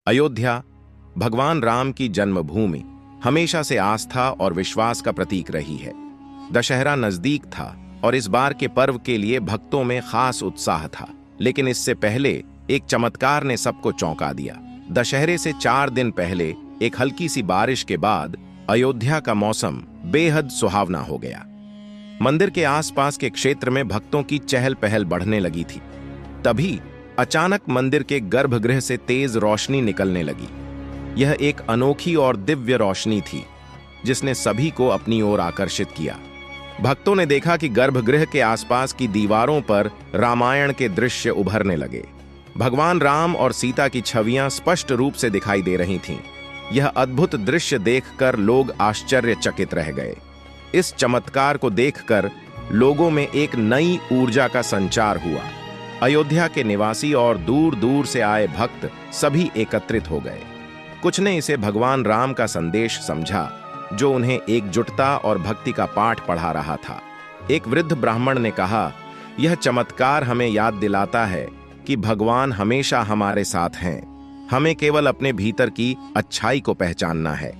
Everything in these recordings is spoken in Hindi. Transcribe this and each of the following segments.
अयोध्या, भगवान राम की जन्मभूमि, हमेशा से आस्था और विश्वास का प्रतीक रही है। दशहरा नजदीक था और इस बार के पर्व के लिए भक्तों में खास उत्साह था। लेकिन इससे पहले एक चमत्कार ने सबको चौंका दिया। दशहरे से 4 दिन पहले एक हल्की सी बारिश के बाद अयोध्या का मौसम बेहद सुहावना हो गया। मंदिर के आसपास के क्षेत्र में भक्तों की चहल पहल बढ़ने लगी थी। तभी अचानक मंदिर के गर्भगृह से तेज रोशनी निकलने लगी। यह एक अनोखी और दिव्य रोशनी थी जिसने सभी को अपनी ओर आकर्षित किया। भक्तों ने देखा कि गर्भगृह के आसपास की दीवारों पर रामायण के दृश्य उभरने लगे। भगवान राम और सीता की छवियां स्पष्ट रूप से दिखाई दे रही थीं। यह अद्भुत दृश्य देखकर लोग आश्चर्यचकित रह गए। इस चमत्कार को देखकर लोगों में एक नई ऊर्जा का संचार हुआ। अयोध्या के निवासी और दूर दूर से आए भक्त सभी एकत्रित हो गए। कुछ ने इसे भगवान राम का संदेश समझा, जो उन्हें एकजुटता और भक्ति का पाठ पढ़ा रहा था। एक वृद्ध ब्राह्मण ने कहा, यह चमत्कार हमें याद दिलाता है कि भगवान हमेशा हमारे साथ हैं। हमें केवल अपने भीतर की अच्छाई को पहचानना है।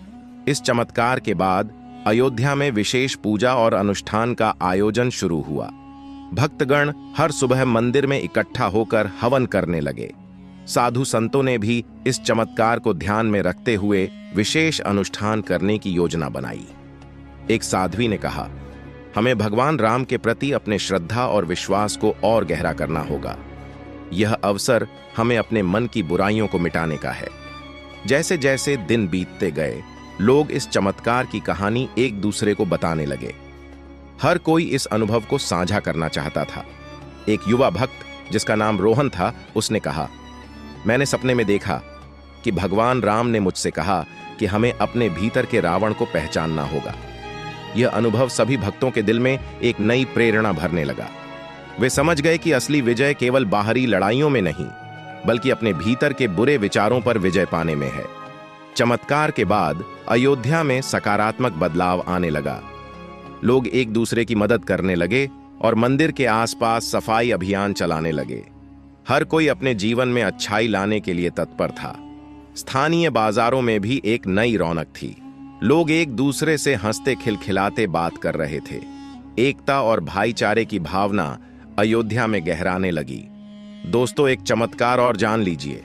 इस चमत्कार के बाद अयोध्या में विशेष पूजा और अनुष्ठान का आयोजन शुरू हुआ। भक्तगण हर सुबह मंदिर में इकट्ठा होकर हवन करने लगे। साधु संतों ने भी इस चमत्कार को ध्यान में रखते हुए विशेष अनुष्ठान करने की योजना बनाई। एक साध्वी ने कहा, हमें भगवान राम के प्रति अपने श्रद्धा और विश्वास को और गहरा करना होगा। यह अवसर हमें अपने मन की बुराइयों को मिटाने का है। जैसे जैसे दिन बीतते गए, लोग इस चमत्कार की कहानी एक दूसरे को बताने लगे। हर कोई इस अनुभव को साझा करना चाहता था। एक युवा भक्त जिसका नाम रोहन था, उसने कहा, मैंने सपने में देखा कि भगवान राम ने मुझसे कहा कि हमें अपने भीतर के रावण को पहचानना होगा। यह अनुभव सभी भक्तों के दिल में एक नई प्रेरणा भरने लगा। वे समझ गए कि असली विजय केवल बाहरी लड़ाइयों में नहीं, बल्कि अपने भीतर के बुरे विचारों पर विजय पाने में है। चमत्कार के बाद अयोध्या में सकारात्मक बदलाव आने लगा। लोग एक दूसरे की मदद करने लगे और मंदिर के आसपास सफाई अभियान चलाने लगे। हर कोई अपने जीवन में अच्छाई लाने के लिए तत्पर था। स्थानीय बाजारों में भी एक नई रौनक थी। लोग एक दूसरे से हंसते खिलखिलाते बात कर रहे थे। एकता और भाईचारे की भावना अयोध्या में गहराने लगी। दोस्तों, एक चमत्कार और जान लीजिए।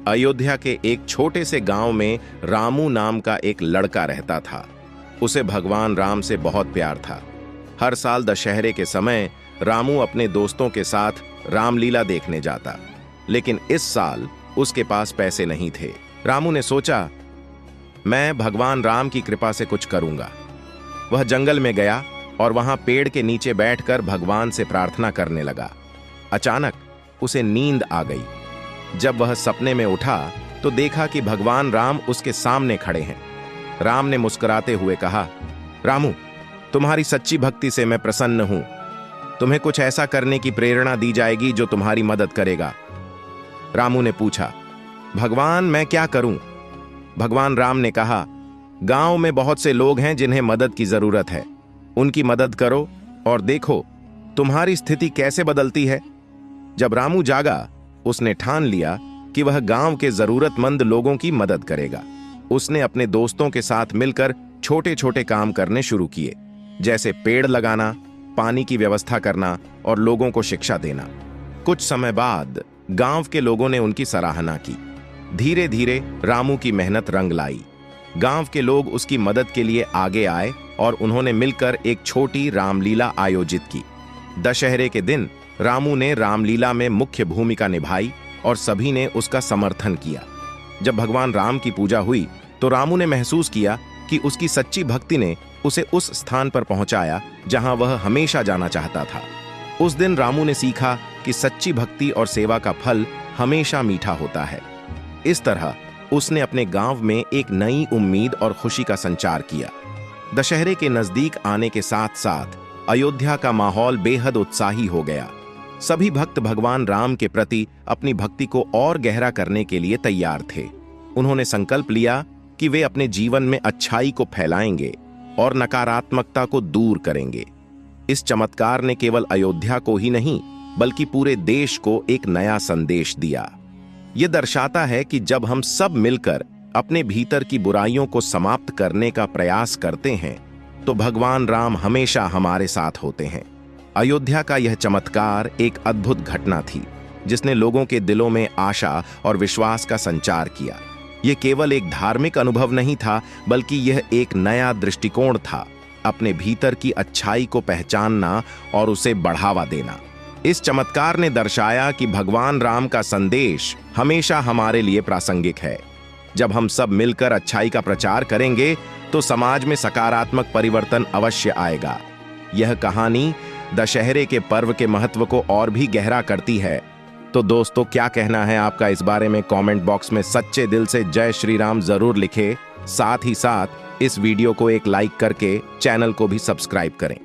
अयोध्या के एक छोटे से गांव में रामू नाम का एक लड़का रहता था। उसे भगवान राम से बहुत प्यार था। हर साल दशहरे के समय रामू अपने दोस्तों के साथ रामलीला देखने जाता, लेकिन इस साल उसके पास पैसे नहीं थे। रामू ने सोचा, मैं भगवान राम की कृपा से कुछ करूंगा। वह जंगल में गया और वहां पेड़ के नीचे बैठकर भगवान से प्रार्थना करने लगा। अचानक उसे नींद आ गई। जब वह सपने में उठा तो देखा कि भगवान राम उसके सामने खड़े हैं। राम ने मुस्कुराते हुए कहा, रामू, तुम्हारी सच्ची भक्ति से मैं प्रसन्न हूं। तुम्हें कुछ ऐसा करने की प्रेरणा दी जाएगी जो तुम्हारी मदद करेगा। रामू ने पूछा, भगवान, मैं क्या करूं? भगवान राम ने कहा, गांव में बहुत से लोग हैं जिन्हें मदद की जरूरत है। उनकी मदद करो और देखो तुम्हारी स्थिति कैसे बदलती है। जब रामू जागा, उसने ठान लिया कि वह गांव के जरूरतमंद लोगों की मदद करेगा। उसने अपने दोस्तों के साथ मिलकर छोटे छोटे काम करने शुरू किए, जैसे पेड़ लगाना, पानी की व्यवस्था करना और लोगों को शिक्षा देना। कुछ समय बाद गांव के लोगों ने उनकी सराहना की। धीरे धीरे रामू की मेहनत रंग लाई। गांव के लोग उसकी मदद के लिए आगे आए और उन्होंने मिलकर एक छोटी रामलीला आयोजित की। दशहरे के दिन रामू ने रामलीला में मुख्य भूमिका निभाई और सभी ने उसका समर्थन किया। जब भगवान राम की पूजा हुई तो रामू ने महसूस किया कि उसकी सच्ची भक्ति ने उसे उस स्थान पर पहुंचाया जहां वह हमेशा जाना चाहता था। उस दिन रामू ने सीखा कि सच्ची भक्ति और सेवा का फल हमेशा मीठा होता है। इस तरह उसने अपने गांव में एक नई उम्मीद और खुशी का संचार किया। दशहरे के नजदीक आने के साथ साथ अयोध्या का माहौल बेहद उत्साही हो गया। सभी भक्त भगवान राम के प्रति अपनी भक्ति को और गहरा करने के लिए तैयार थे। उन्होंने संकल्प लिया कि वे अपने जीवन में अच्छाई को फैलाएंगे और नकारात्मकता को दूर करेंगे। इस चमत्कार ने केवल अयोध्या को ही नहीं, बल्कि पूरे देश को एक नया संदेश दिया। ये दर्शाता है कि जब हम सब मिलकर अपने भीतर की बुराइयों को समाप्त करने का प्रयास करते हैं तो भगवान राम हमेशा हमारे साथ होते हैं। अयोध्या का यह चमत्कार एक अद्भुत घटना थी जिसने लोगों के दिलों में आशा और विश्वास का संचार किया। यह केवल एक धार्मिक अनुभव नहीं था, बल्कि यह एक नया दृष्टिकोण था, अपने भीतर की अच्छाई को पहचानना और उसे बढ़ावा देना। इस चमत्कार ने दर्शाया कि भगवान राम का संदेश हमेशा हमारे लिए प्रासंगिक है। जब हम सब मिलकर अच्छाई का प्रचार करेंगे तो समाज में सकारात्मक परिवर्तन अवश्य आएगा। यह कहानी दशहरे के पर्व के महत्व को और भी गहरा करती है। तो दोस्तों, क्या कहना है आपका इस बारे में कमेंट बॉक्स में सच्चे दिल से जय श्री राम जरूर लिखें। साथ ही साथ इस वीडियो को एक लाइक करके चैनल को भी सब्सक्राइब करें।